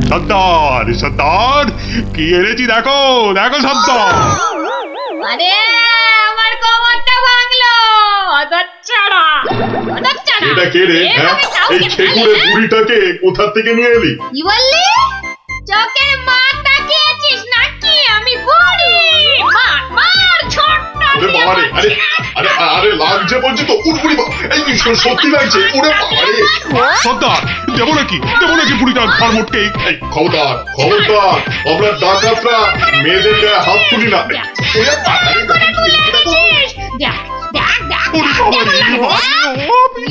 সর্দার সর্দার কি এনেছি দেখো দেখো সর্দার। আরে আমার কোমরটা ভাঙলো অদচ্ছাড়া অদচ্ছাড়া। এটা কে রে? এই খেকুড়ে বুড়িটাকে কোথা থেকে নিয়ে এলি? কি বললি? চোখের মার তাকিয়েছিস নাকি? আমি বুড়ি মার মার ছোট্ট। ওরে বাবা রে, আরে আরে আরে লাগছে বলছি তো, উড়বুড়ি এই সত্যি লাগছে। ওরে বাবা রে, সর্দার দেবো নাকি বুড়িটার ঘর মোটকে। এই খবরদার খবরদার, আমরা ডাকাতরা মেয়েদের গায়ে হাত তুলি না। ওরে বাবা রে, দেখ দেখ দেখ ওরে বাবা রে,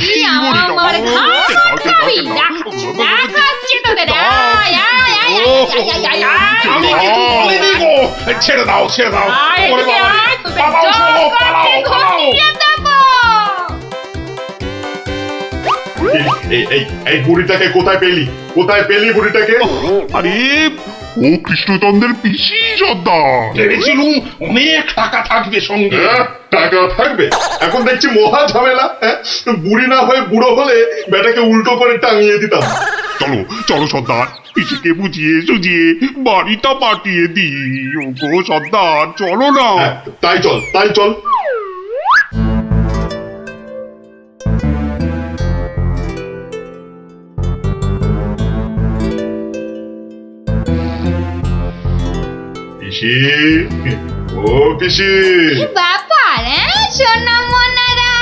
কি আমার ঘাট খাবি? দেখাচ্ছি তোদের। আয় আয় আয় আয় আয় আমি কিছু বলিনি গো। ছেড়ে দাও ছেড়ে দাও। ওরে বাবা রে, পালাও চলো, পালাও পালাও। এই বুড়িটাকে কোথায় পেলি? কোথায় পেলি বুড়িটাকে? আরে ও কৃষ্ণচন্দ্রের পিসি সর্দার। ভেবেছিলুম অনেক টাকা থাকবে সঙ্গে। হ্যাঁ, টাকা থাকবে? এখন দেখছি মহা ঝামেলা। হ্যাঁ, বুড়ি না হয়ে বুড়ো হলে বেটাকে উল্টো করে টাঙিয়ে দিতাম। চলো চলো সর্দার, পিসিকে বুঝিয়ে সুঝিয়ে বাড়িটা পাঠিয়ে দিই। ওগো সর্দার চলো না। হ্যাঁ, তাই চল তাই চল। পিসি, ও পিসি। ব্যাপার সোনা মনারা,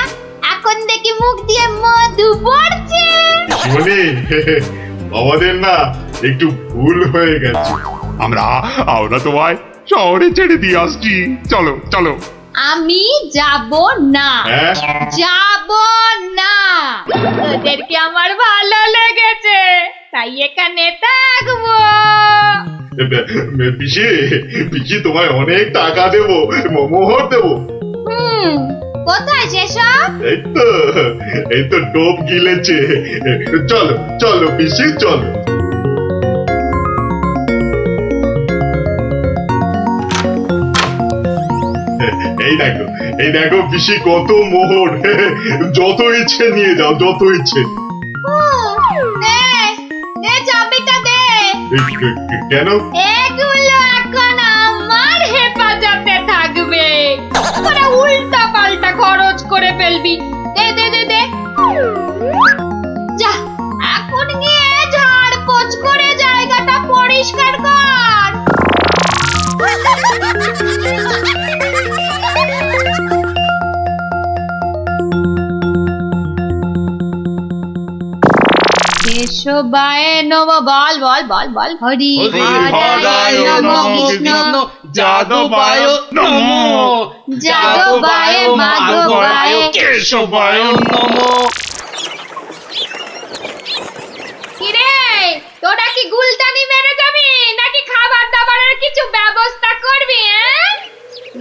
এখন দেখি মুখ দিয়ে মধু পড়ছে। পিসিমণি, আমাদের না একটু ভুল হয়ে গেছে। আমরা তোমায় শহরে ছেড়ে দিয়ে আসছি। চলো চলো। আমি যাব না, হ্যাঁ, যাব না। তোদেরকে আমার ভালো লেগেছে, তাই এখানে থাকবো। পিসি পিসি তোমায় অনেক টাকা দেবো, মোহর দেবো। কোথায় সেসব? এই তো ডোব গিলেছে। চলো চলো পিসি চলো। এই দেখো পিসি কত মোহর। যত ইচ্ছে নিয়ে যাও, যত ইচ্ছে। দে দে চাবিটা দে। কেন? এগুলো এখন আমার হেফাজতে থাকবে, তোরা উল্টা পাল্টা খরচ করে ফেলবি। দে দে দে দে। যা এখন গিয়ে ঝাড় পোছ করে জায়গাটা পরিষ্কার কর। কেশবায় নম, বল বল বল বল। হরি হরায় নম কৃষ্ণ যাদবায় নমো, যাদবায় মাধবায় কেশবায় নমো। কিরে, তোরা কি গুলতানি মেরে যাবি নাকি খাবার দাবারের কিছু ব্যবস্থা করবি?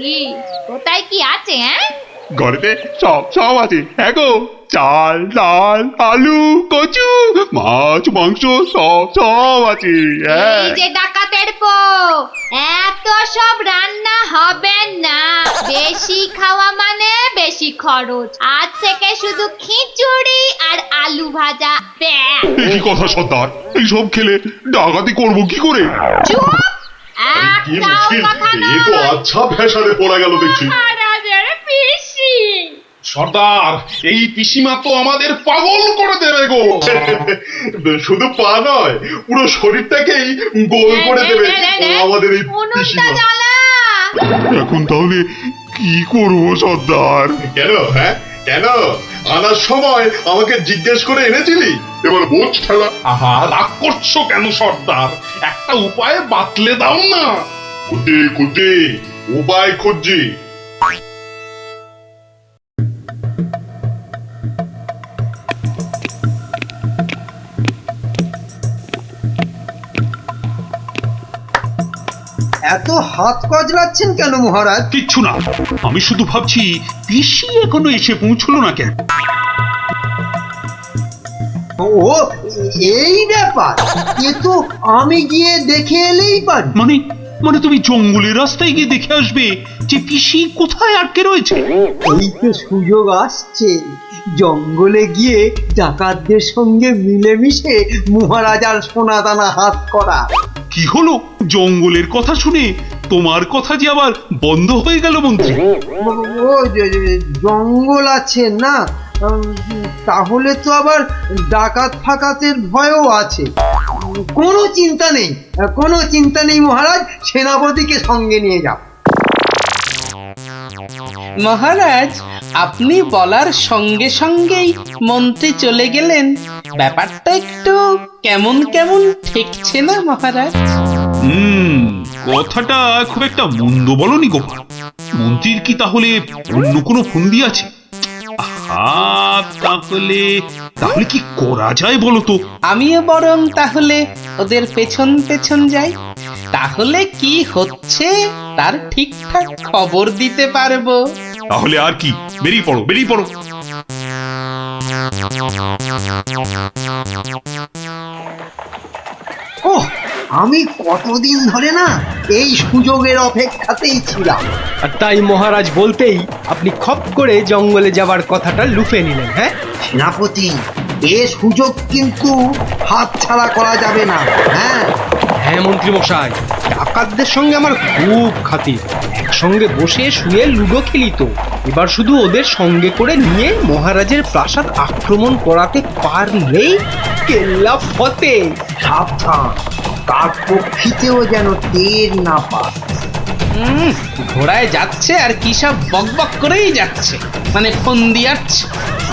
কি কোথায় কি আছে? ঘরেতে সব সব আছে। হ্যাঁ গো, চাল ডাল আলু কচু মাছ মাংস সব সব আছে। এই যে ডাকাতের পো, এত সব রান্না হবে না। বেশি খাওয়া মানে বেশি খরচ। আজ থেকে শুধু খিচুড়ি আর আলু ভাজা। ব্যাস। কি কথা সর্দার, এইসব খেলে ডাকাতি করবো কি করে? চুপ, কি একটাও মুশকিল, কথা এ তো নয়। আচ্ছা ভেসারে পড়া গেল দেখছি। মহারাজের পিসি। সর্দার, এই পিসিমা তো আমাদের পাগল করে দেবে গো। শুধু পা নয়, পুরো শরীরটাকেই গোল করে দেবে আমাদের এই উনুনটা পিসিমা। জ্বালা। এখন তাহলে কি করবো সর্দার? কেন? হ্যাঁ কেন? আনার সময় আমাকে জিজ্ঞেস করে এনেছিলি, এবার বোঝ ঠেলা। আহা, রাগ করছো কেন সর্দার? একটা উপায় বাতলে দাও না। কুটি কুটি উপায় খুঁজছি। এত হাত কজলাচ্ছেন কেন মহারাজ? কিচ্ছু না, আমি শুধু ভাবছি পিসি এখনো এসে পৌঁছলো না কেন। ও এই ব্যাপার, এ তো আমি গিয়ে দেখে এলেই পারি। মানে মানে তুমি জঙ্গলের রাস্তায় গিয়ে দেখে আসবে যে পিসি কোথায় আটকে রয়েছে? এই তো সুযোগ আসছে, জঙ্গলে গিয়ে ডাকাতদের সঙ্গে মিলেমিশে মহারাজার সোনাদানা হাত করা। কি হলো? জঙ্গলের কথা শুনে তোমার কথা যে আবার বন্ধ হয়ে গেল মন্ত্রী? ও জঙ্গল আছে না, তাহলে তো আবার ডাকাত ফাকাতের ভয়ও আছে। কোনো চিন্তা নেই, কোনো চিন্তা নেই মহারাজ, সেনাপতিকে সঙ্গে নিয়ে যাও। মহারাজ, আপনি বলার সঙ্গে সঙ্গেই মন্ত্রী চলে গেলেন। ব্যাপারটা একটু কেমন কেমন ঠেকছে না মহারাজ? কথাটা খুব একটা মন্দ বলনি গোপাল। মন্ত্রীর কি তাহলে অন্য কোনো ফন্দি আছে? তাহলে তাহলে কি করা যায় বলো তো? আমিও বরং তাহলে ওদের পেছন পেছন যাই, তাহলে কি হচ্ছে তার ঠিকঠাক খবর দিতে পারবো। তাহলে আর কি, বেরিয়ে পড়ো, বেরিয়ে পড়ো। ওহ, আমি কতদিন ধরে না এই সুযোগের অপেক্ষাতেই ছিলাম। আর তাই মহারাজ বলতেই আপনি খপ করে জঙ্গলে যাবার কথাটা লুফে নিলেন। হ্যাঁ সেনাপতি, এ সুযোগ কিন্তু হাতছাড়া করা যাবে না। হ্যাঁ হ্যাঁ মন্ত্রী মশাই, ডাকাতদের সঙ্গে আমার খুব খাতির। একসঙ্গে বসে শুয়ে লুডো খেলি তো। এবার শুধু ওদের সঙ্গে করে নিয়ে মহারাজের প্রাসাদ আক্রমণ করাতে পারলেই কেল্লা ফতে। সাবধান, তার পক্ষীতেও যেন টের না পায়। ঘোড়ায় যাচ্ছে আর কি সব বকবক করেই যাচ্ছে, মানে ফন্দি আটছে,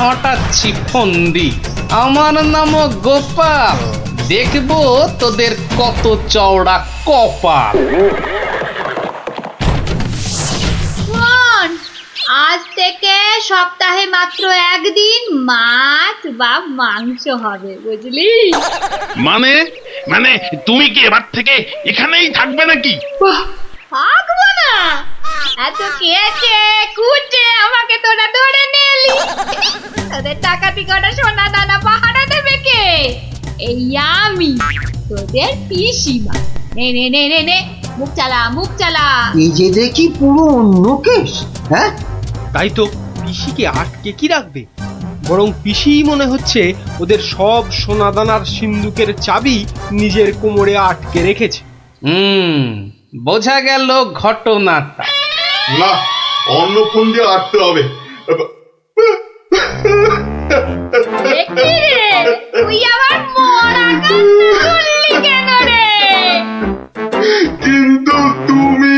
আটাচ্ছি ফন্দি। আমার নাম গোপাল, দেখবো তোদের কত চওড়া কপাল। শোন, আজ থেকে সপ্তাহে মাত্র একদিন মাছ বা মাংস হবে, বুঝলি? মানে মানে তুমি কি এবার থেকে এখানেই থাকবে নাকি? থাকবো না? এত কেটে কুটে আমাকে তোরা ধরে নিয়ে এলি, তোদের টাকাতি কটা সোনা দানা পাহারা দেবে কে? এই আমি, তোদের পিসিমা। নে নে নে নে নে, মুখ চালা, মুখ চালা। এই যে দেখি পুরো অন্য কেস। হ্যাঁ, তাই তো, পিসিকে আটকে কি রাখবে? বরং পিসিই মনে হচ্ছে ওদের সব সোনাদানার সিন্ধুকের চাবি নিজের কোমরে আটকে রেখেছে। বোঝা গেল ঘটনাটা। না, অন্য ফোন দিয়ে আটতে হবে। দেখি রে, তুই আবার মরা কান্না করলি কেন রে? কিন্তু তুমি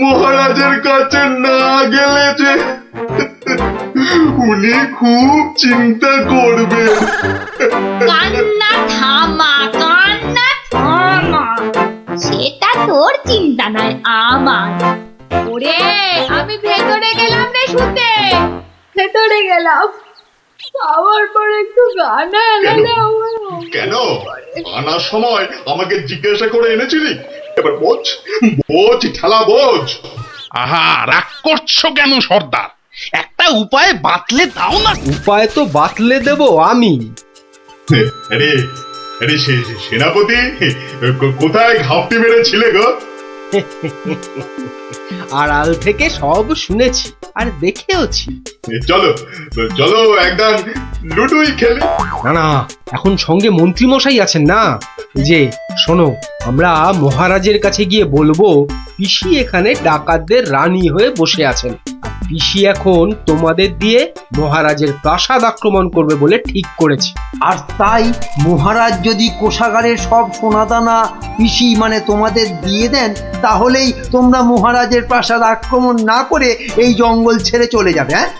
মহারাজের কাছে না গেলে যে উনি খুব চিন্তা করবেন। কান্না থামা, কান্না থামা। সেটা তোর চিন্তা নয়, আমার। ওরে, আমি ভেতরে গেলাম রে শুতে, ভেতরে গেলাম। আমার পর একটু গানা এনে কেন আনার সময় আমাকে জিজ্ঞাসা করে এনেছিলি? এবার বোঝ, বোঝ ঠেলা বোঝ। আহা, রাগ করছো কেন সর্দার? একটা উপায় বাতলে দাও না। উপায় তো বাতলে দেব আমি। আরে আরে সেনাপতি, কোথায় ঘাপটি মেরেছিলে গো? আড়াল থেকে সব শুনেছি আর দেখেওছি। চলো চলো, একদম লুডুই খেলি। না না, এখন সঙ্গে মন্ত্রী মশাই আছেন না। এই যে শোনো, আমরা মহারাজের কাছে গিয়ে বলবো পিসি এখানে ডাকাতদের রানী হয়ে বসে আছেন, আর পিসি এখন তোমাদের দিয়ে মহারাজের প্রাসাদ আক্রমণ করবে বলে ঠিক করেছে। আর তাই মহারাজ যদি কোষাগারের সব সোনাদানা পিসি মানে তোমাদের দিয়ে দেন, তাহলেই তোমরা মহারাজের প্রাসাদ আক্রমণ না করে এই জঙ্গল ছেড়ে চলে যাবে। হ্যাঁ,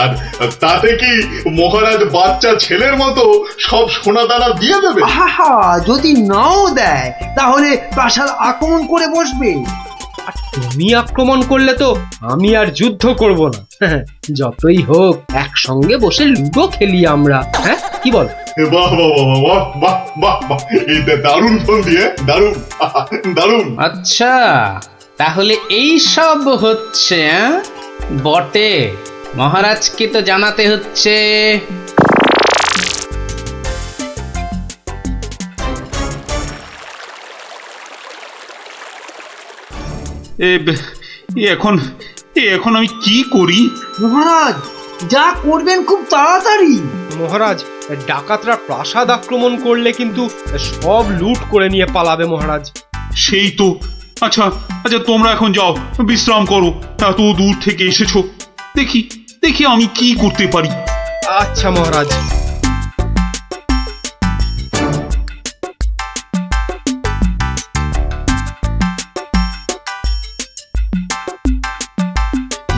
আর তাতে কি মহারাজ বাচ্চা ছেলের মতো সব সোনা দানা দিয়ে দেবে? আহা, যদি নাও দেয় তাহলে প্রাসাদ আক্রমণ করে বসবে। আর তুমি আক্রমণ করলে তো আমি আর যুদ্ধ করব না। যতই হোক একসঙ্গে বসে লুডো খেলি আমরা। হ্যাঁ, কি বল? বাহ বাহ বাহ বাহ বাহ বাহ বাহ, এই দারুণ ফোন দিয়ে, দারুণ দারুণ। আচ্ছা, তাহলে এই সব হচ্ছে বটে। মহারাজকে তো জানাতে হচ্ছে। এখন এখন আমি কি করি? মহারাজ যা করবেন খুব তাড়াতাড়ি। মহারাজ, ডাকাতরা প্রাসাদ আক্রমণ করলে কিন্তু সব লুট করে নিয়ে পালাবে মহারাজ। সেই তো। আচ্ছা আচ্ছা, তোমরা এখন যাও, বিশ্রাম করো। এত দূর থেকে এসেছো, দেখি দেখি আমি কি করতে পারি। আচ্ছা মহারাজ।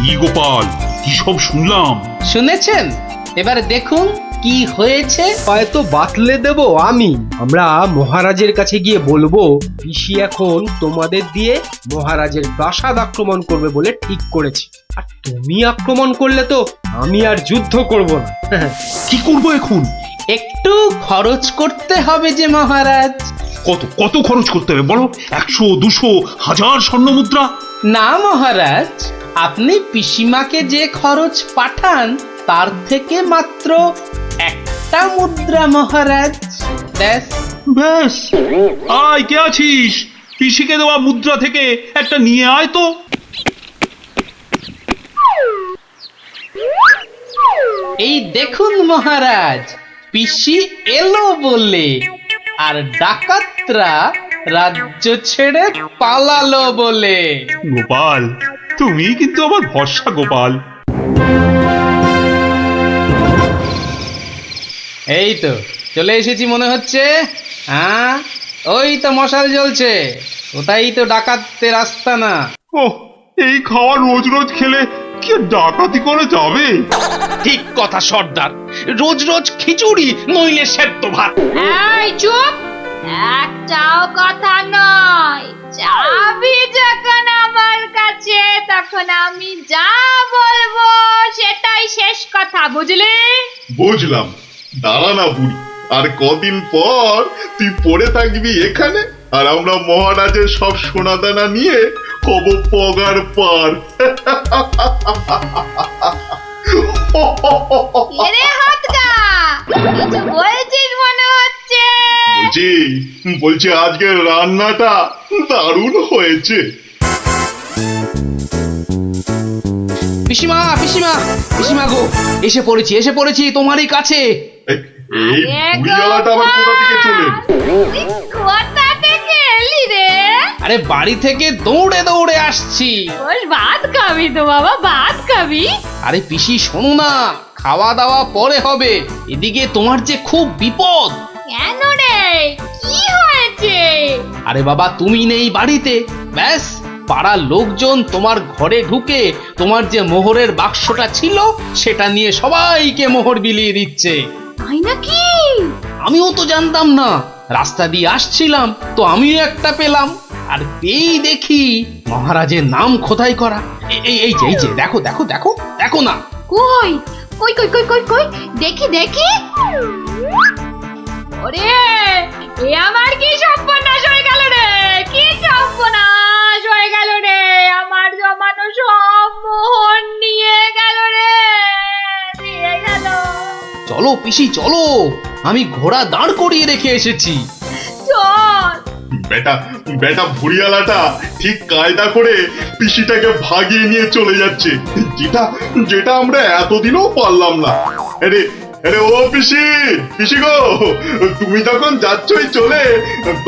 কি গোপাল, কি সব শুনলাম? শুনেছেন? এবার দেখুন কি হয়েছে। হয়তো বাতলে দেব আমি। আমরা মহারাজের কাছে গিয়ে বলবো পিসি এখন তোমাদের দিয়ে মহারাজের প্রাসাদ আক্রমণ করবে বলে ঠিক করেছে। আর তুমি আক্রমণ করলে তো আমি আর যুদ্ধ করব না। কি করবো এখন? একটু খরচ করতে হবে যে মহারাজ। কত কত খরচ করতে হবে বলো? 100, 200, 1000 স্বর্ণ মুদ্রা? না মহারাজ, আপনি পিসিমাকে যে খরচ পাঠান তার থেকে মাত্র একটা মুদ্রা মহারাজ। ব্যাস। ব্যাস? আয়, কে আছিস? পিসিকে দেওয়া মুদ্রা থেকে একটা নিয়ে আয় তো। এই দেখুন মহারাজ, পিসি এলো বলে, আর ডাকাতরা রাজ্য ছেড়ে পালালো বলে। গোপাল, তুমি কিন্তু আমার ভরসা গোপাল। এই তো চলে এসেছি মনে হচ্ছে। হ্যাঁ, ওই তো মশাল জ্বলছে, ওটাই তো ডাকাতদের আস্তানা। ও, এই খাওয়া রোজ রোজ খেলে কি আর ডাকাতি করে যাবে? ঠিক কথা সর্দার, রোজ রোজ খিচুড়ি নইলে সেদ্ধ ভাত। এই চুপ! একটাও কথা নয়। চাবি যখন আমার কাছে, তখন আমি যা বলবো সেটাই শেষ কথা, বুঝলি? বুঝলাম। দাঁড়া না বুড়ি, আর কদিন পর তুই পড়ে থাকবি এখানে, আর আমরা মহারাজের সব সোনাদানা নিয়ে হব পগার পার। এরে হাতটা, কিছু বলছিস মনে হচ্ছে। বলছি আজকের রান্নাটা দারুণ হয়েছে। পিসিমা পিসিমা পিসিমা গো, এসে পড়েছি তোমারই কাছে। এই বুড়িওয়ালাটা আবার কোথা থেকে চলে? কোথা থেকে এলি রে? আরে বাড়ি থেকে দৌড়ে দৌড়ে আসছি। বল, ভাত খাবি তো বাবা, ভাত খাবি? আরে পিসি শোনো না, খাওয়া দাওয়া পরে হবে, এদিকে তোমার যে খুব বিপদ। কেন রে, কি হয়েছে? আরে বাবা, তুমি নেই বাড়িতে, ব্যাস পাড়ার লোকজন তোমার ঘরে ঢুকে তোমার যে মোহরের বাক্সটা ছিল সেটা নিয়ে সবাইকে মোহর বিলিয়ে দিচ্ছে। তাই নাকি? আমিও তো জানতাম না, রাস্তা দিয়ে আসছিলাম তো আমিও একটা পেলাম, আর পেয়েই দেখি মহারাজের নাম খোদাই করা। এই যে দেখো দেখো দেখো দেখো না। কই কই কই কই কই কই, দেখি দেখি। ওরে, এ আমার কি সর্বনাশ হয়ে গেল রে! কি সর্বনাশ হয়ে গেল রে! আমার জমানো সব মোহর নিয়ে গেল রে, নিয়ে গেল। চলো পিসি চলো, আমি ঘোড়া দাঁড় করিয়ে রেখে এসেছি। চল। বেটা বেটা ভুড়িয়ালাটা ঠিক কায়দা করে পিসিটাকে ভাগিয়ে নিয়ে চলে যাচ্ছে, যেটা যেটা আমরা এতদিনও পারলাম না। আরে আরে ও পিসি, পিসি গো, তুমি যখন যাচ্ছই চলে,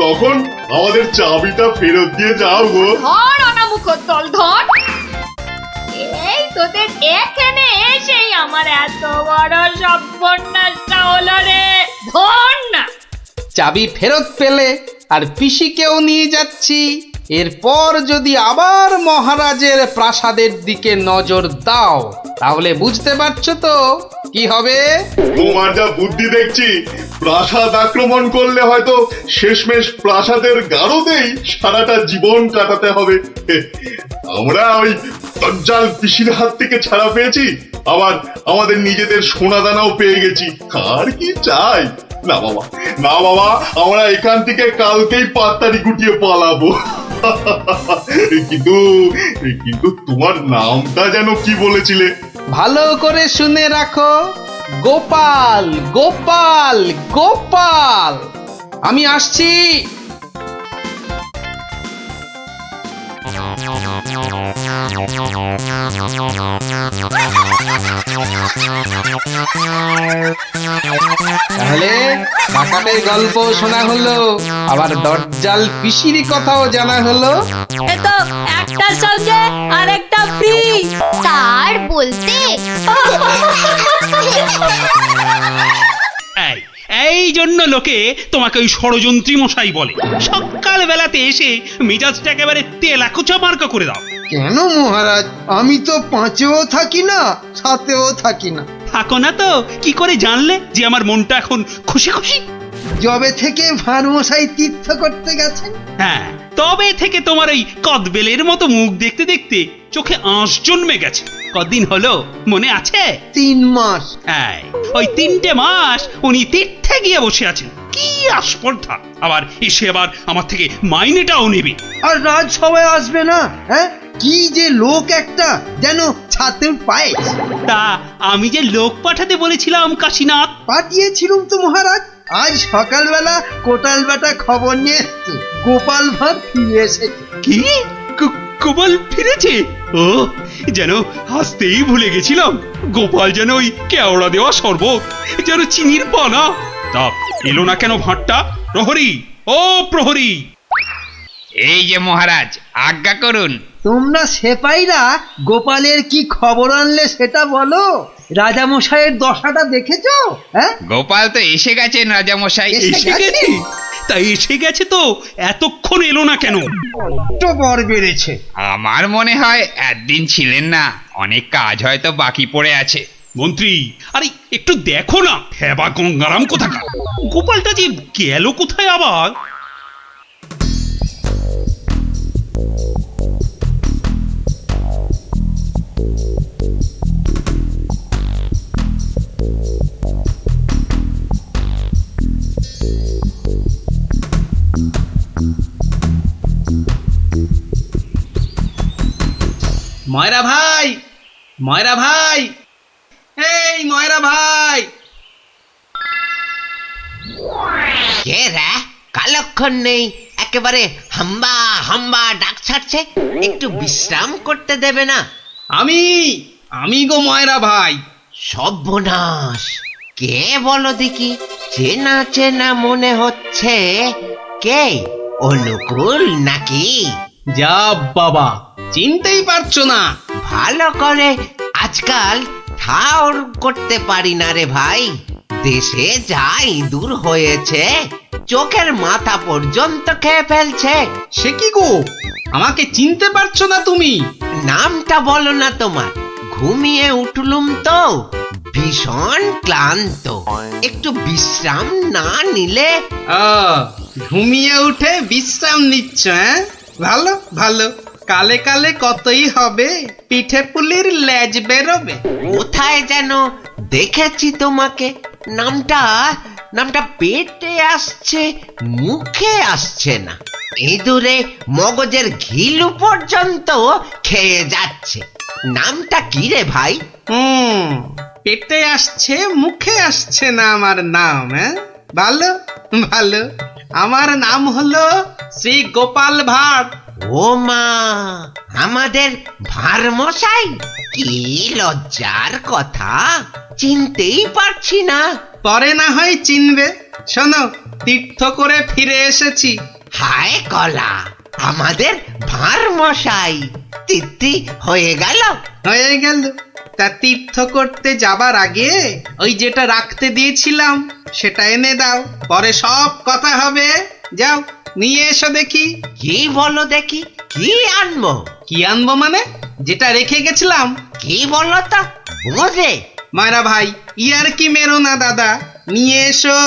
তখন আমাদের চাবিটা ফেরত দিয়ে যাও গো। ধর অনামুখ দল, ধর। এই তোদের এখানে এসেই আমার এত বড় সর্বনাশটা হলো রে, ধর না। চাবি ফেরত পেলে আর পিসিকেও নিয়ে যাচ্ছি। এরপর যদি আবার মহারাজের প্রাসাদের দিকে নজর দাও তাহলে বুঝতে পারছো তো কি হবে। তোমার যা বুদ্ধি দেখছি, প্রাসাদ আক্রমণ করলে হয়তো শেষমেশ প্রাসাদের গারদেই সারাটা জীবন কাটাতে হবে। আমরা ওই দজ্জাল পিসির হাত থেকে ছাড়া পেয়েছি, আবার আমাদের নিজেদের সোনাদানাও পেয়ে গেছি, আর কি চাই? না বাবা, না বাবা, আমরা এখান থেকে কালকেই পাত্তারি গুটিয়ে পালাবো। কিন্তু কিন্তু তোমার নামটা যেন কি বলেছিলে? ভালো করে শুনে রাখো, গোপাল গোপাল গোপাল। আমি আসছি। তাহলে ডাকাতের গল্প শোনা হলো, আবার দরজাল পিসির কথাও জানা হলো। এ তো একটার সঙ্গে আরেকটা ফ্রি। তার বলতে এই এই জন্য লোকে তোমাকে ওই ষড়যন্ত্রী মশাই বলে। সকাল বেলাতে এসে মেজাজটা একেবারে তেলাকুচা মার্কা করে দাও। কেন মহারাজ, আমি তো 5-এও থাকি না, 7-এও থাকি না। থাকো না তো কি করে জানলে যে আমার মনটা এখন খুশি খুশি? জবে থেকে ভানুমশাই তীর্থ করতে গেছেন। হ্যাঁ, তবে থেকে তোমার ওই কদবেলের মতো মুখ দেখতে দেখতে চোখে আঁশ জন্মে গেছে। কদিন হলো মনে আছে? 3 মাস। হ্যাঁ, ওই 3টে মাস উনি তীর্থে গিয়ে বসে আছেন। কি আস্পর্ধা! আবার এসে আবার আমার থেকে মাইনেটাও নেবে। আর রাজসভায় আসবে না? হ্যাঁ, কি যে লোক একটা, যেন ছাতের পায়ে। তা আমি যে লোক পাঠাতে বলেছিলাম কাশীনাথ, পাঠিয়েছিলুম তো মহারাজ। আজ সকালবেলা কোটাল বেটা খবর নিয়ে এসছে, গোপাল ভাঁড় ফিরে এসেছে। কি গোপাল ফিরেছে? ও, যেন হাসতেই ভুলে গেছিলাম। গোপাল যেন ওই কেওড়া দেওয়া শরবত, যেন চিনির পানা। তা এলো না কেন ভাঁড়টা? প্রহরী, ও প্রহরী! এই যে মহারাজ, আজ্ঞা করুন। তোমরা সেপাইরা গোপালের কি খবর আনলে সেটা বলো। রাজামশাইয়ের দশাটা দেখেছো? হ্যাঁ, গোপাল তো এসে গেছেন রাজামশাই। এসে গেছে? তা এসে গেছে তো এতক্ষণ এলো না কেন? তো বর বেড়েছে। আমার মনে হয় একদিন ছিলেন না, অনেক কাজ হয়তো বাকি পড়ে আছে। মন্ত্রী, আরে একটু দেখো না, হেবা গঙ্গারাম কোথাকার! গোপালটা যে গেল কোথায় আবার? ময়রা ভাই, ময়রা ভাই, এই ময়রা ভাই! কে রে? কালক্ষণ নেই, একেবারে হাম্বা হাম্বা ডাক ছাড়ছে। একটু বিশ্রাম করতে দেবে না? আমি গো ময়রা ভাই। সর্বনাশ! কে বলো দেখি? চেনা চেনা মনে হচ্ছে। কে? অনুকূল নাকি? যা বাবা, চিনতেই পারছো না? ভালো করে আজকাল ঠাউর করতে পারি না রে ভাই। দেশে যা ইঁদুর হয়েছে, চোখের মাথা পর্যন্ত খেয়ে ফেলছে। সে কি গো, আমাকে চিনতে পারছো না তুমি? নামটা বলো না তোমার। ঘুমিয়ে উঠলুম তো, ভীষণ ক্লান্ত। একটু বিশ্রাম না নিলে। ঘুমিয়ে উঠে বিশ্রাম নিচ্ছ? হ্যাঁ, ভালো ভালো। কালে কালে কতই হবে, পিঠে পুলির লেজ বেরোবে। কোথায় যেন দেখেছি তোমাকে। নামটা পেটে আসছে, মুখে আসছে না। ইঁদুরে মগজের ঘিলু পর্যন্ত খেয়ে যাচ্ছে। নামটা কি রে ভাই? পেটে আসছে, মুখে আসছে না আমার নাম। হ্যাঁ, ভালো ভালো। আমার নাম হলো শ্রী গোপাল ভাঁড়। ও মা, আমাদের ভাঁড় মশাই! কি লজ্জার কথা, চিনতেই পারছি না। পরে না হয় চিনবে। শোনো, তীর্থ করে ফিরে এসেছি। হায় কলা, আমাদের ভাঁড় মশাই তিথি হয়ে গেল। হয়ে গেল। তা তীর্থ করতে যাবার আগে ওই যেটা রাখতে দিয়েছিলাম সেটা এনে দাও, পরে সব কথা হবে। যাও, নিয়ে এসো দেখি। কি বলো দেখি? কি আনবো? কি আনবো মানে? যেটা রেখে গেছিলাম। কি বলো তো? বোঝে মারা ভাই, ইয়ার কি মেরো না দাদা, নিয়ে এসো।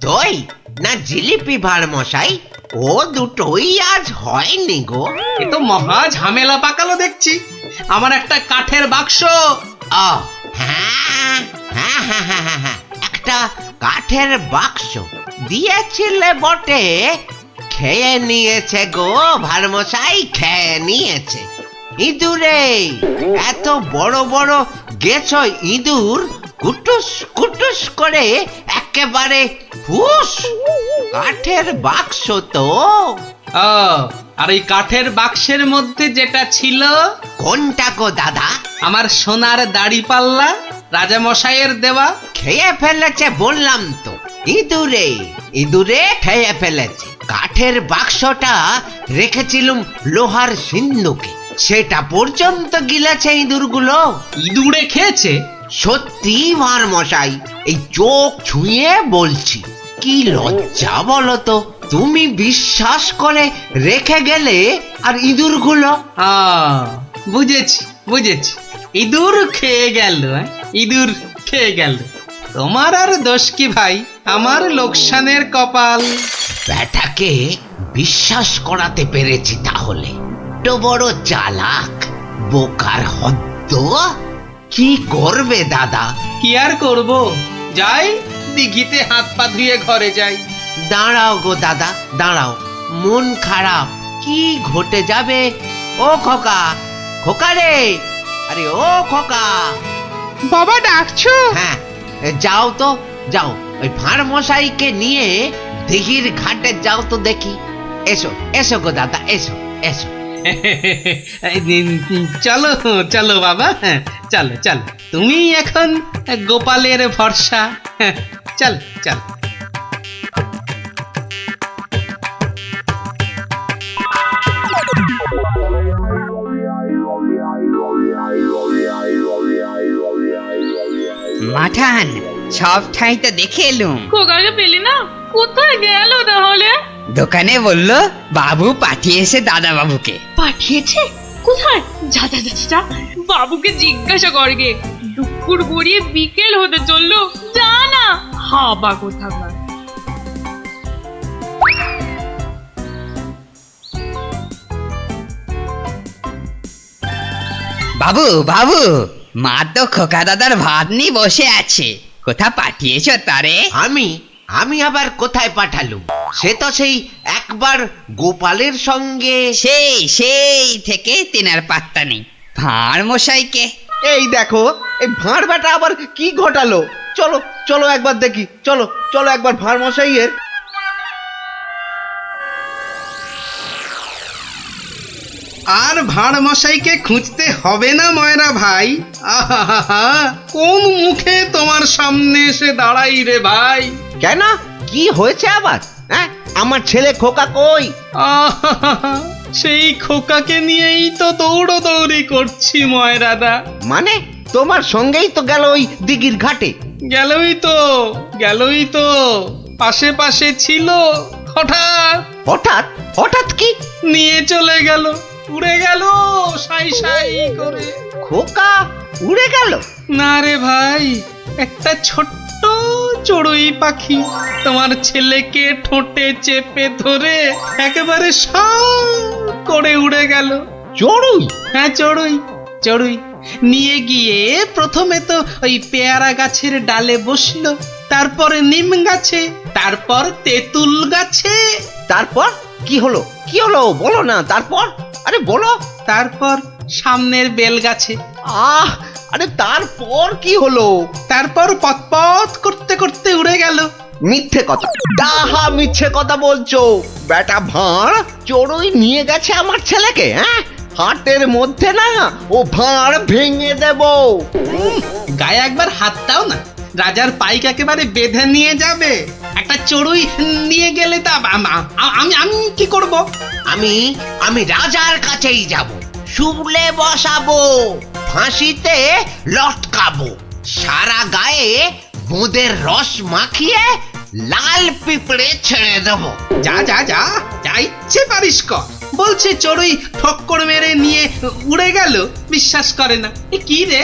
দই না জিলিপি ভাঁড় মশাই? ও দুটোই আজ হয়নি গো। এ তো মহা ঝামেলা পাকালো দেখছি। আমার একটা কাঠের বাক্স। ও হ্যাঁ হ্যাঁ হ্যাঁ হ্যাঁ হ্যাঁ হ্যাঁ, একটা কাঠের বাক্স দিয়েছিলে বটে। খেয়ে নিয়েছে গো ভাঁড় মশাই, খেয়ে নিয়েছে। ইঁদুরে এত বড় বড় গেছ ইঁদুর, কুটুস কুটুস করে একেবারে হুস। কাঠের বাক্স তো। আর ওই কাঠের বাক্সের মধ্যে যেটা ছিল কোনটা গো দাদা? আমার সোনার দাড়ি পাল্লা, রাজামশাইয়ের দেওয়া। খেয়ে ফেলেছে বললাম তো, ইঁদুরে ইঁদুরে খেয়ে ফেলেছে। কাঠের বাক্সটা রেখেছিলুম লোহার সিন্ধুকে, সেটা পর্যন্ত গিলেছে ইঁদুরগুলো। ইঁদুরে খেয়েছে? সত্যি মার মশাই, এই চোখ ছুঁয়ে বলছি। কি লজ্জা বলো তো, তুমি বিশ্বাস করে রেখে গেলে আর ইঁদুরগুলো। বুঝেছি বুঝেছি, ইঁদুর খেয়ে গেল। ইঁদুর খেয়ে গেল। তোমার আর দোষ কি ভাই, আমার লোকসানের কপাল। ব্যাটাকে বিশ্বাস করাতে পেরেছি তাহলে। তো বড় চালাক, বোকার হদ্দ। কি করবে দাদা? কি আর করব, যাই দিঘিতে হাত পা ধুয়ে ঘরে যাই। দাঁড়াও গো দাদা, দাঁড়াও। মন খারাপ, কি ঘটে যাবে? ও খোকা, খোকা রে, আরে ও খোকা। বাবা ডাকছো? হ্যাঁ, যাও তো যাও, ওই ভাঁড় মশাইকে নিয়ে দিঘির ঘাটে যাও তো দেখি। এসো এসো গো দাদা, এসো এসো। চলো চলো বাবা, চলো চলো। তুমি এখন গোপালের ভরসা। চল চল। মাঠান, সব ঠাই তো দেখে এলুম। খোকাকে পেলি না? কোথায় গেল তাহলে? দোকানে বললো বাবু পাঠিয়েছে দাদা বাবুকে। পাঠিয়েছে? কোথায়? যা যা যা যা, বাবুকে জিজ্ঞাসা করগে। দুপুর গড়িয়ে বিকেল হতে চললো, যা না। হাবা কোথাকার। বাবু বাবু, মা তো খোকা দাদার ভাত নিয়ে বসে আছে, কোথা পাঠিয়েছ তারে? আমি আমি আবার কোথায় পাঠালুম? সে তো সেই একবার গোপালের সঙ্গে। সেই থেকে তেনার পাত্তা নেই। ভাঁড় মশাইকে। এই দেখো, এই ভাঁড় বেটা আবার কি ঘটালো। চলো চলো একবার দেখি, চলো চলো একবার ভাঁড় মশাইয়ের। আর ভাঁড় মশাইকে খুঁজতে হবে না ময়রা ভাই। আহা, কোন মুখে তোমার সামনে এসে দাঁড়াই রে ভাই। কেন, কি হয়েছে আবার? হ্যাঁ, আমার ছেলে খোকা কই? আহা, সেই খোকাকে নিয়েই তো দৌড়ি করছি ময়রাদা। মানে তোমার সঙ্গেই তো গেল ওই দিঘির ঘাটে? গেলই তো পাশে পাশে ছিল, হঠাৎ হঠাৎ হঠাৎ কি? নিয়ে চলে গেল, উড়ে গেল সাই সাই করে। খোকা উড়ে গেল? না রে ভাই, একটা ছোট্ট চড়ুই পাখি তোমার ছেলেকে ঠোঁটে চেপে ধরে একেবারে সাঁ করে উড়ে গেল। চড়ুই? হ্যাঁ, চড়ুই নিয়ে গিয়ে প্রথমে তো ওই পেয়ারা গাছের ডালে বসলো, তারপরে নিম গাছে, তারপর তেঁতুল গাছে। তারপর কি হলো? কি হলো বলো না। তারপর, আরে বলো। তারপর সামনের বেল গাছে। আরে তারপর কি হলো? তারপর পথ করতে করতে উড়ে গেল। মিথ্যে কথা, ডাহা মিথ্যে কথা বলছো। বেটা ভাঁড় চড়ুই নিয়ে গেছে আমার ছেলেকে। হ্যাঁ, হাটের মধ্যে না ও ভাঁড় ভেঙে দেব। গায়ে একবার হাত দাও না, রাজার পাইক একেবারে বেঁধে নিয়ে যাবে। একটা চড়ুই নিয়ে গেলে তা আমি কি করব? আমি রাজার কাছেই যাব, শুলে বসাবো, ফাঁসিতে লটকাবো, সারা গায়ে বোঁদের রস মাখিয়ে লাল পিঁপড়ে ছেড়ে দেবো। যা ইচ্ছে পারিস কর। বলছে চড়ুই ঠক্কর মেরে নিয়ে উড়ে গেল, বিশ্বাস করে না। এ কি রে?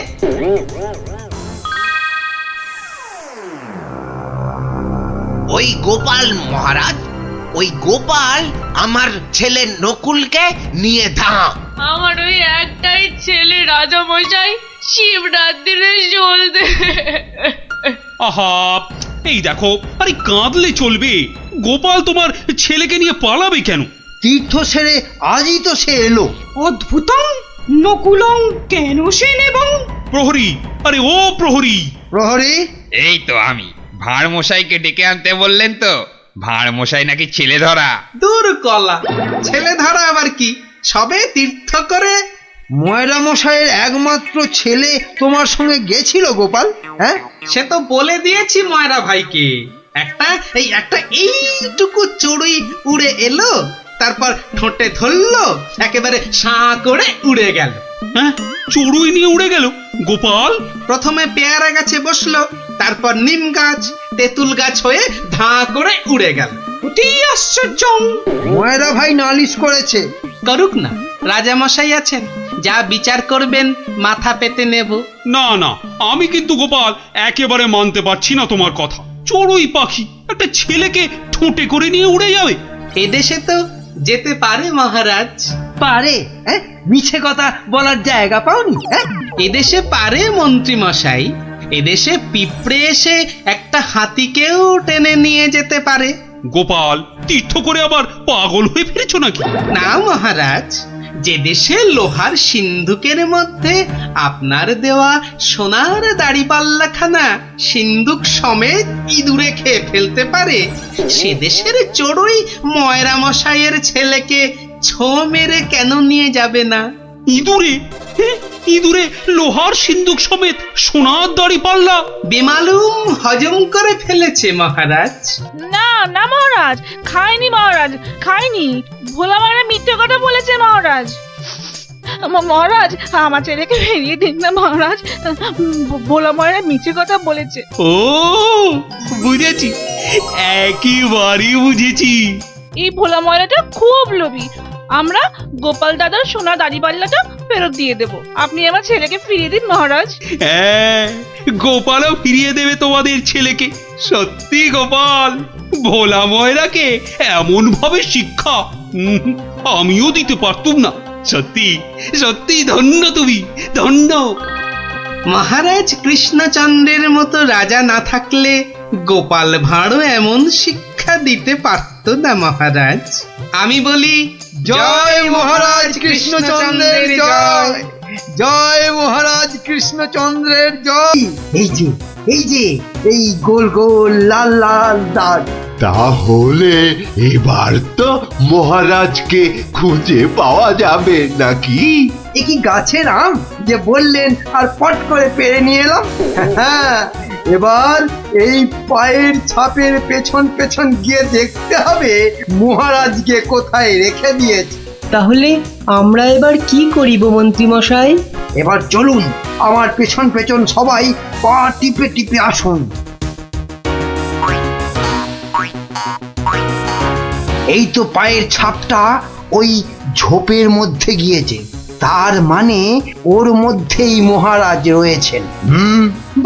ওই গোপাল মহারাজ, ওই গোপাল আমার ছেলে নকুলকে নিয়ে ধাম। আমার ওই একটাই ছেলে রাজা মশাই, শিবরাত্রিরে চলতে। আহা, এই দেখো, আরে কাঁদলে চলবে? গোপাল তোমার ছেলেকে নিয়ে পালাবে কেন? তীর্থ সেরে আজই তো সে এলো। অদ্ভুতং নকুলং কেন সে নেবং? প্রহরী, আরে ও প্রহরী! প্রহরী, এই তো আমি। ভাঁড় মশাইকে ডেকে আনতে বললেন তো, ভাঁড় মশাই নাকি ছেলে ধরা। দূর কলা, ছেলে ধরা আবার কি, সবে তীর্থ করে। ময়রা মশাইয়ের একমাত্র ছেলে তোমার সঙ্গে গেছিল গোপাল? হ্যাঁ, সে তো বলে দিয়েছি ময়রা ভাইকে। একটা এইটুকু চড়ুই উড়ে এলো, তারপর ঠোঁটে ধরলো, একেবারে সাঁ করে উড়ে গেল। হ্যাঁ, চড়ুই নিয়ে উড়ে গেল গোপাল? প্রথমে পেয়ারা গাছে বসলো, তারপর নিম গাছ, তেঁতুল গাছ হয়ে ধাঁ করে উড়ে গেল। অতি আশ্চর্য! ময়রা ভাই নালিশ করেছে। করুক না, রাজামশাই আছেন, যা বিচার করবেন মাথা পেতে নেব। না না, আমি কিন্তু গোপাল একেবারে মানতে পারছি না তোমার কথা। চড়ুই পাখি একটা ছেলেকে ঠোঁটে করে নিয়ে উড়ে যাবে? এদেশে তো যেতে পারে মহারাজ। পারে? হ্যাঁ, মিছে কথা বলার জায়গা পাওনি? হ্যাঁ, এদেশে পারে মন্ত্রী মশাই। এদেশে পিঁপড়ে এসে একটা হাতিকেও টেনে নিয়ে যেতে পারে। গোপাল, তীর্থ করে আবার পাগল হয়ে ফিরেছো নাকি? না মহারাজ, যে দেশে লোহার সিন্ধুকের মধ্যে আপনার দেওয়া সোনার দাড়িপাল্লাখানা সিন্ধুক সমেত ইঁদুরে খেয়ে ফেলতে পারে, সে দেশের চড়ুই ময়রা মশাইয়ের ছেলেকে ছো মেরে কেন নিয়ে যাবে না? ইঁদুরে? ইঁদুরে লোহার সিন্ধুক সমেত সোনার দাড়ি পাল্লা? বেমালুম হজম করে ফেলেছে মহারাজ। না না মহারাজ, খায়নি মহারাজ, খায়নি। ভোলা মায়ের মিথ্যে কথা বলেছে মহারাজ। মহারাজ, আমার ছেলেকে ফিরিয়ে দিন না মহারাজ। ভোলা মায়ের মিথ্যে কথা বলেছে। ও বুঝেছি, একেবারেই বুঝেছি। এই ভোলা ময়রাটা খুব লোভী। আমরা গোপাল দাদার সোনা দাড়িপাল্লাটা ফেরত দিয়ে দেব। আপনি আমার ছেলেকে ফিরিয়ে দিন মহারাজ। হ্যাঁ, গোপালও ফিরিয়ে দেবে তোমাদের ছেলেকে। সত্যি গোপাল, ভোলা ময়রাকে এমন ভাবে শিক্ষা আমিও দিতে পারতুম না। সত্যি সত্যি ধন্য তুমি, ধন্য। মহারাজ কৃষ্ণচন্দ্রের মতো রাজা না থাকলে গোপাল ভাঁড়ও এমন শিক্ষা দিতে পারত না মহারাজ। আমি বলি জয় মহারাজ কৃষ্ণচন্দ্রের জয়, জয় মহারাজ কৃষ্ণচন্দ্রের জয়। এই গোল গোল লাল লাল দাগ। তাহলে এবার তো মহারাজকে খুঁজে পাওয়া যাবে নাকি? এ কি গাছের আম যে বললেন আর পট করে পেরে নিয়ে এলাম? হ্যাঁ, এবার এই পায়ের ছাপের পেছন পেছন গিয়ে দেখতে হবে মহারাজকে কোথায় রেখে দিয়েছে। তাহলে আমরা এবার কি করিব মন্ত্রী মশাই? এবার চলুন, আমার পেছন পেছন সবাই পা টিপে টিপে আসুন। এই তো পায়ের ছাপটা ওই ঝোপের মধ্যে গিয়েছে, তার মানে ওর মধ্যেই মহারাজ রয়েছেন।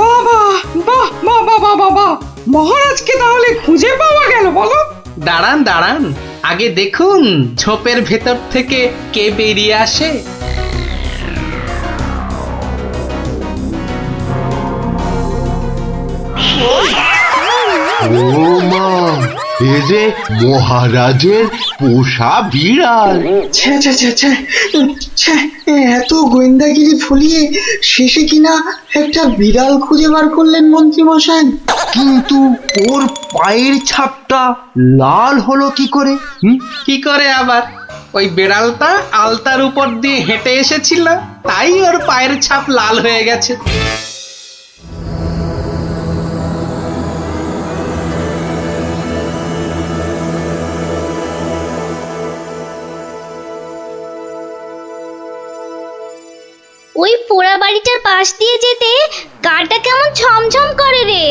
বাবা, বাহ, বাবা বাবা বাহ, মহারাজকে তাহলে খুঁজে পাওয়া গেল বলো? দাঁড়ান দাঁড়ান, আগে দেখুন ঝোপের ভেতর থেকে কে বেরিয়ে আসে। ও মা, এ যে মহারাজের পোষা বিড়াল। এত গোয়েন্দাগিরি ফলিয়ে শেষে কিনা একটা বিড়াল খুঁজে বার করলেন মন্ত্রী মশাই। কিন্তু ওর পায়ের ছাপটা লাল হলো কি করে? কি করে আবার? ওই বেড়ালটা আলতার উপর দিয়ে হেঁটে এসেছিল, তাই ওর পায়ের ছাপ লাল হয়ে গেছে। ওই পোড়া বাড়িটার পাশ দিয়ে যেতে গাটা কেমন ছমছম করে রে।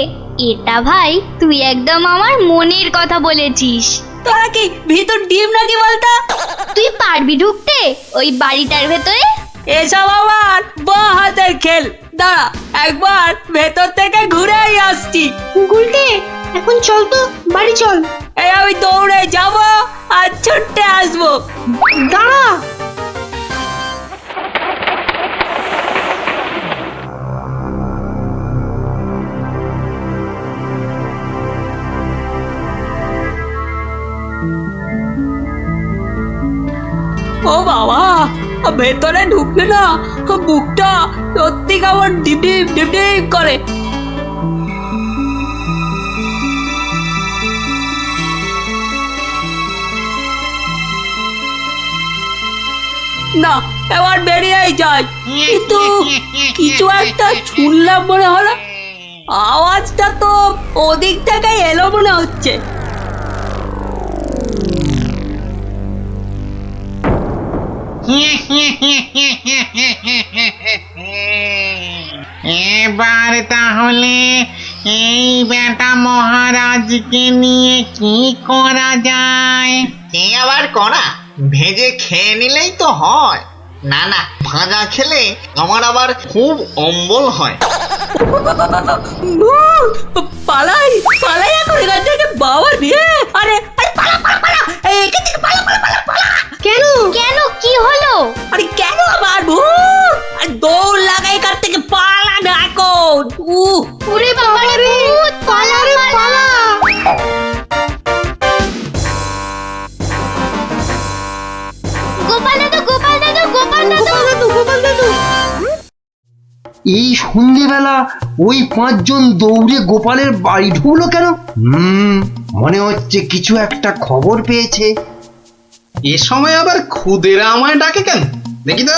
এটা ভাই তুই একদম আমার মনের কথা বলেছিস। তোরা কি ভিতর ডিম নাকি বলতো? তুই পারবি ঢুকতে ওই বাড়িটার ভেতরে? এসব আমার বাঁ হাতের খেল। দাঁড়া, একবার ভেতর থেকে ঘুরেই আসছি। গুলটে, এখন চল তো বাড়ি চল। এই আমি দৌড়ে যাব আর ছুটে আসবো। দাঁড়া। ও বাবা, ভেতরে ঢুকলে না বুকটা সত্যি কেমন ডিপ ডিপ ডিপ ডিপ করে। না এবার বেরিয়েই যাই। কিন্তু কিছু একটা শুনলাম মনে হলো, আওয়াজটা তো ওদিক থেকে এলো মনে হচ্ছে। এবার তাহলে এই বেটা মহারাজকে নিয়ে কি করা যায়? কি আবার করা, ভেজে খেয়ে নিলেই তো হয়। না না, ভাজা খেলে আমার আবার খুব অম্বল হয়। পালাই পালাই এখন এখান থেকে, বাবা রে। আরে আরে পালা পালা পালা, এখান থেকে পালা পালা পালা পালা। কেন কেন কি হলো? আরে কেন আবার ভূত? আরে দৌড় লাগাই এখান থেকে, পালা না এখন। ওরে বাবা রে ভূত, পালা রে পালা। গোপাল দাদু গোপাল দাদু গোপাল দাদু গোপাল দাদু। এই সন্ধ্যেবেলা ওই 5 জন দৌড়ে গোপালের বাড়ি ঢুকলো কেন? মনে হচ্ছে কিছু একটা খবর পেয়েছে। এ সময় আবার খুদেরা আমায় ডাকে কেন দেখি তো।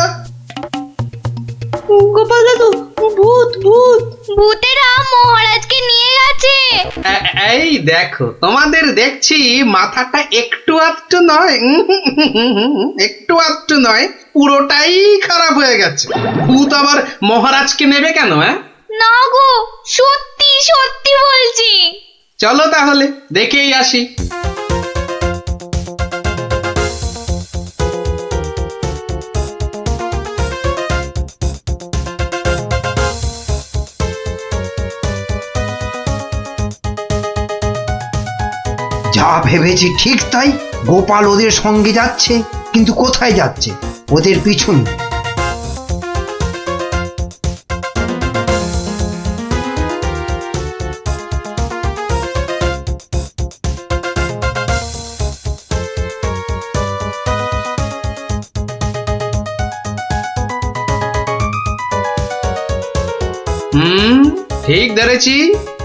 গোপাল দাদু, ভূত ভূত। ভূতেরা মহারাজকে নিয়ে গেছে। এই দেখো, তোমাদের দেখছি মাথাটা একটু আধটু নয়, একটু আধটু নয়, পুরোটাই খারাপ হয়ে গেছে। ভূত আবার মহারাজকে নেবে কেন? না গো, সত্যি সত্যি বলছি। চলো তাহলে দেখেই আসি। যা ভেবেছি ঠিক তাই, গোপাল ওদের সঙ্গে যাচ্ছে, কিন্তু কোথায় যাচ্ছে? ওদের পিছন। ঠিক ধরেছি,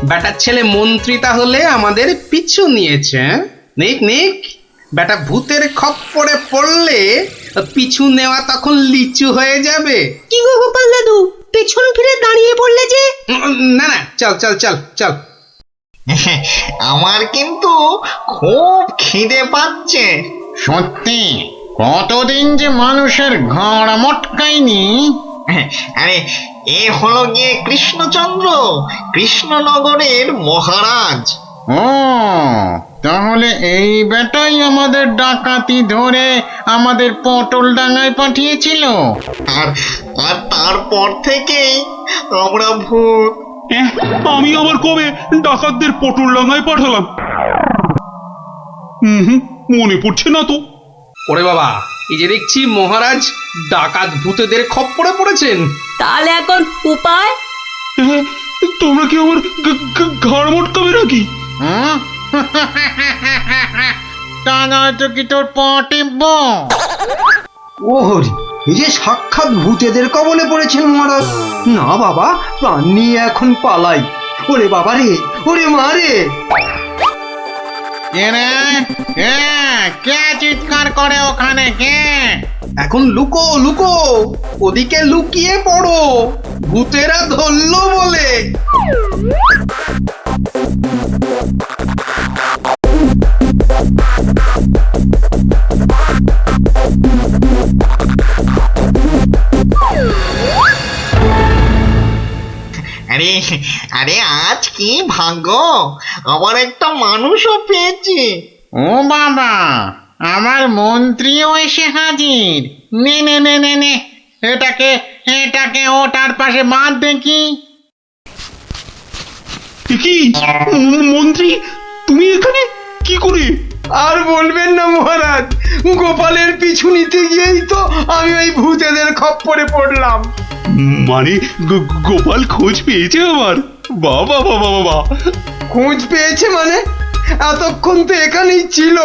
বেটার ছেলে মন্ত্রী তাহলে আমাদের পিছু নিয়েছে। নিক নিক, বেটা ভূতের খপ্পরে পড়লে পিছু নেওয়া তখন লিচু হয়ে যাবে। কি গো গোপাল দাদু, পেছন ফিরে দাঁড়িয়ে পড়লে যে? না না, চল চল চল চল। আমার কিন্তু খুব খিদে পাচ্ছে। সত্যি, কতদিন যে মানুষের ঘাড় মটকায়নি। আরে এ হলো গিয়ে কৃষ্ণচন্দ্র, কৃষ্ণনগরের মহারাজ। ও তাহলে এই বেটাই আমাদের ডাকাতি ধরে আমাদের পটল ডাঙায় পাঠিয়েছিল। আর আর তারপর থেকেই আমরা ভূত। আমি আবার কবে ডাকাতদের পটল ডাঙায় পাঠালাম? মনে পড়ছে না তো। ওরে বাবা, এই যে দেখছি মহারাজ ডাকাত ভূতেদের খপ্পরে পড়েছেন। তাহলে এখন উপায়? তোমরা কি আমার ঘাড় মটকাবে নাকি? তা নয়তো কি তোর পা টিপবো? ও হরি, এই যে সাক্ষাৎ ভূতেদের কবলে পড়েছেন মহারাজ। না বাবা, প্রাণ নিয়ে এখন পালাই। ওরে বাবা রে, ওরে মা রে। কে চিৎকার করে ওখানে? কে? এখন লুকো লুকো, ওদিকে লুকিয়ে পড়ো, ভূতেরা ধরলো বলে। আরে আরে আজ কি ভাগ্য, আমার একটা মানুষও পেয়েছি। ও বাবা, আমার মন্ত্রীও এসে হাজির। নে নে নে নে নে, এটাকে এটাকে ওটার পাশে বাঁধ দেখি। কি মন্ত্রী, তুমি এখানে কি করে? আর বলবেন না মহারাজ, গোপালের পিছু নিতে গিয়েই তো আমি ওই ভূতেদের খপ্পরে পড়লাম। মানে গোপাল খোঁজ পেয়েছে আমার? বাবা বাবা বাবা, খোঁজ পেয়েছে মানে? এতক্ষণ তো এখানেই ছিল,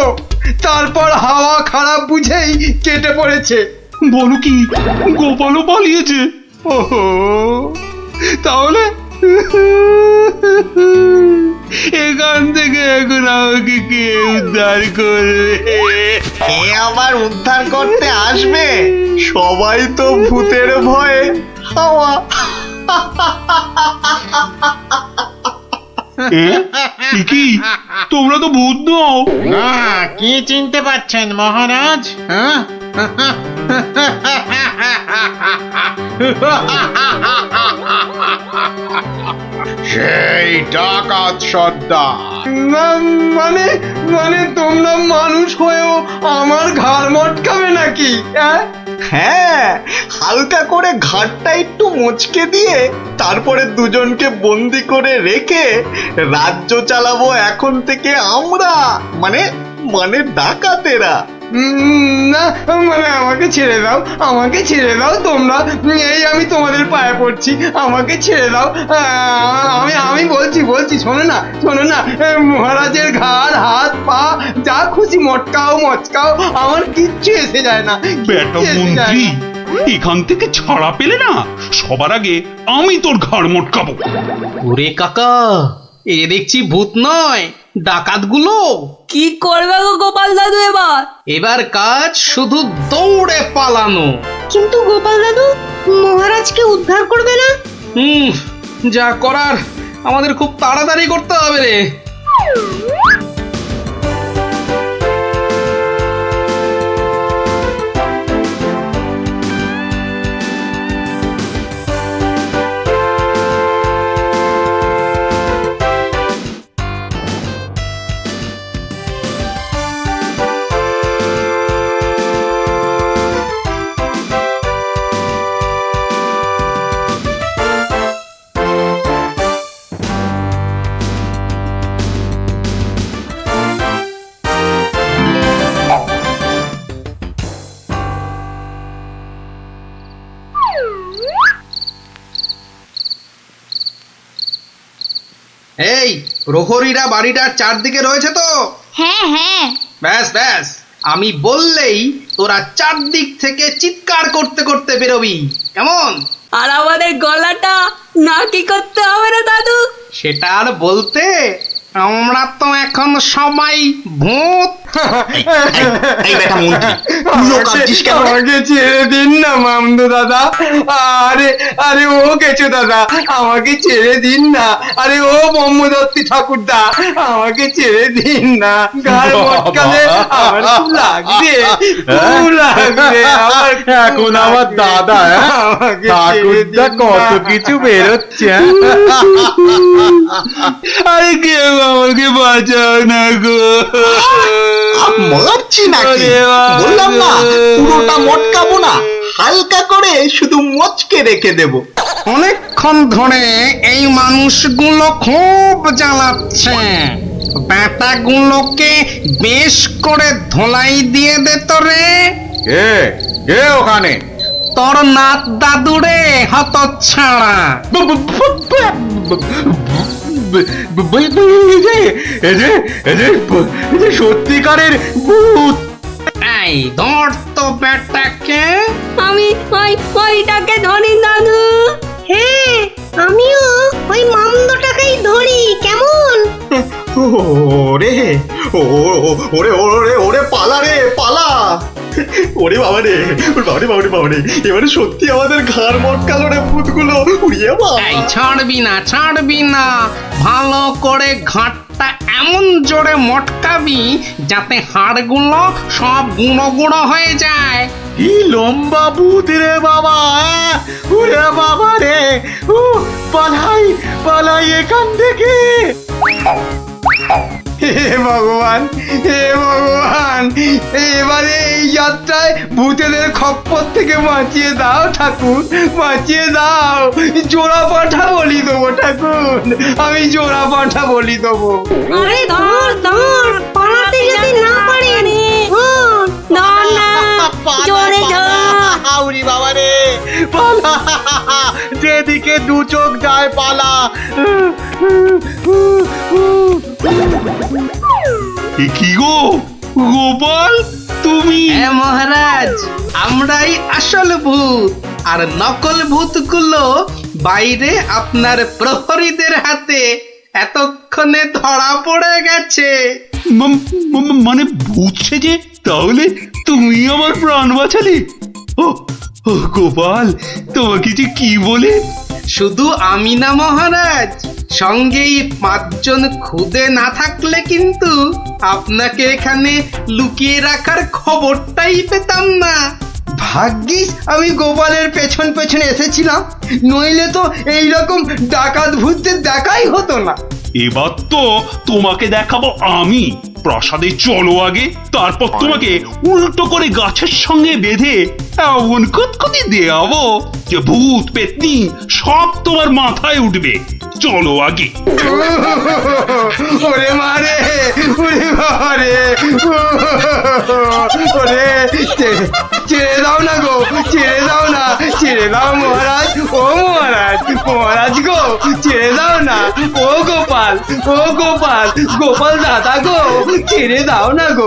তারপর হাওয়া খারাপ বুঝেই কেটে পড়েছে। বলো কি, গোপালও পালিয়েছে? ওহো, তাহলে এখান থেকে এখন আমাকে কে উদ্ধার করবে? কে আবার উদ্ধার করতে আসবে? সবাই তো ভূতের ভয়ে হাওয়া। কি তোমরা তো ভূত নও। না, কি চিনতে পারছেন মহারাজ? হ্যাঁ? সেই ডাকাত সর্দার। মানে মানে তোমরা মানুষ হয়েও আমার ঘাড় মটকাবে নাকি? হ্যাঁ, হালকা করে ঘাটটা একটু মুচকে দিয়ে তারপরে দুজনকে বন্দি করে রেখে রাজ্য চালাবো এখন থেকে আমরা, মানে মানে ডাকাতেরা। না মানে আমাকে ছেড়ে দাও, আমাকে ছেড়ে দাও তোমরা। এই আমি তোমাদের পায়ে পড়ছি, আমাকে ছেড়ে দাও। আমি বলছি শোনো না, মহারাজের ঘাড় হাত পা যা খুশি মটকাও আমার কিচ্ছু এসে যায় না। বেটা মন্ত্রী, এখান থেকে ছাড়া পেলে না সবার আগে আমি তোর ঘাড় মটকাবো। ওরে কাকা, এ দেখছি ভূত নয়, ডাকাতগুলো। কি করবে গো গোপাল দাদু এবার? এবার কাজ শুধু দৌড়ে পালানো। কিন্তু গোপাল দাদু মহারাজকে উদ্ধার করবে না? যা করার আমাদের খুব তাড়াতাড়ি করতে হবে রে। এই প্রহরীরা বাড়িটার চারদিকে রয়েছে তো? হ্যাঁ। ব্যাস, আমি বললেই তোরা চারদিক থেকে চিৎকার করতে করতে বেরোবি, কেমন? আর আমাদের গলাটা না কি করতে হবে না দাদু? সেটা আর বলতে, আমরা তো এখন সবাই ভূত। আমাকে ছেড়ে দিন না মামদু দাদা। আরে ও গেছো দাদা, আমাকে ছেড়ে দিন না। আরে ও ব্রহ্মদত্তি ঠাকুরদা, আমাকে ছেড়ে দিন না। গাল মটকালে আমার খুব লাগবে। এখন আমার দাদা ঠাকুরদা কত কিছু বেরোচ্ছে। আরে কেউ আমাকে বাঁচাও না গো। মারছি নাকি? বললাম না পুরোটা মটকাবো না, হালকা করে শুধু মচকে রেখে দেব। অনেকক্ষণ ধরে এই মানুষগুলো খুব জ্বালাচ্ছে, ব্যাটাগুলোকে বেশ করে ধোলাই দিয়ে দে তো রে। কে ওখানে? তোর নাত দাদুরে হতচ্ছাড়া। সত্যিকারের ভূত। এই ধর তো ব্যাটাকে। আমি ওইটাকে ধরি দাদু। হ্যাঁ, আমিও ওই মামদটাকেই ধরি, কেমন? ওরে পালা রে পালা। ওরে বাবা রে, এবারে সত্যি আমাদের ঘাড় মটকালো রে ভূতগুলো। উড়িয়ে বাবা, ছাড়বি না, ভালো করে ঘাটটা এমন জোরে মটকাবি যাতে হাড়গুলো সব গুঁড়ো গুঁড়ো হয়ে যায়। কি লম্বা ভূত রে বাবা। ওরে বাবা রে, পালাই এখান থেকে। হে ভগবান, এবারে এই যাত্রায় ভূতেদের খপ্পর থেকে বাঁচিয়ে দাও ঠাকুর, বাঁচিয়ে দাও। জোড়া পাঠা বলি দেবো ঠাকুর, আমি জোড়া পাঠা বলি দেবো। আরে ধর, পালাতে যদি না পারে জোরে ধর। বাবা রে পালা, যেদিকে দু চোখ যায় পালা। কি গো গোপাল, তুমি? হ্যাঁ মহারাজ, আমরাই আসল ভূত, আর নকল ভূতগুলো বাইরে আপনার প্রহরীদের হাতে এতক্ষণে ধরা পড়ে গেছে। মানে ভূত সেজে তাহলে তুমি আমার প্রাণ বাঁচালে। ও ও গোপাল, তোমাকে যে কি বলে। শুধু আমি না মহারাজ, সঙ্গেই 5 জন খুদে না থাকলে কিন্তু আপনাকে এখানে লুকিয়ে রাখার খবরটাই পেতাম না। ভাগ্যিস আমি গোপালের পেছন পেছনে এসেছিলাম, নইলে তো এইরকম ডাকাত ভূতদের দেখাই হতো না। এবার তো তোমাকে দেখাবো আমি। প্রাসাদে চলো আগে, তারপর তোমাকে উল্টো করে গাছের সঙ্গে বেঁধে এমন কুতকুতি দেওয়াবো যে ভূত পেতনি সব তোমার মাথায় উঠবে। চলো আগে। ওরে মারে, ওরে মারে, ওরে ছেড়ে দাও না গো, ছেড়ে দাও না, ছেড়ে দাও মহারাজ, ও মহারাজ, মহারাজ গো, ছেড়ে দাও না, ও গোপাল, ও গোপাল, গোপাল দাদা গো, ছেড়ে দাও না গো।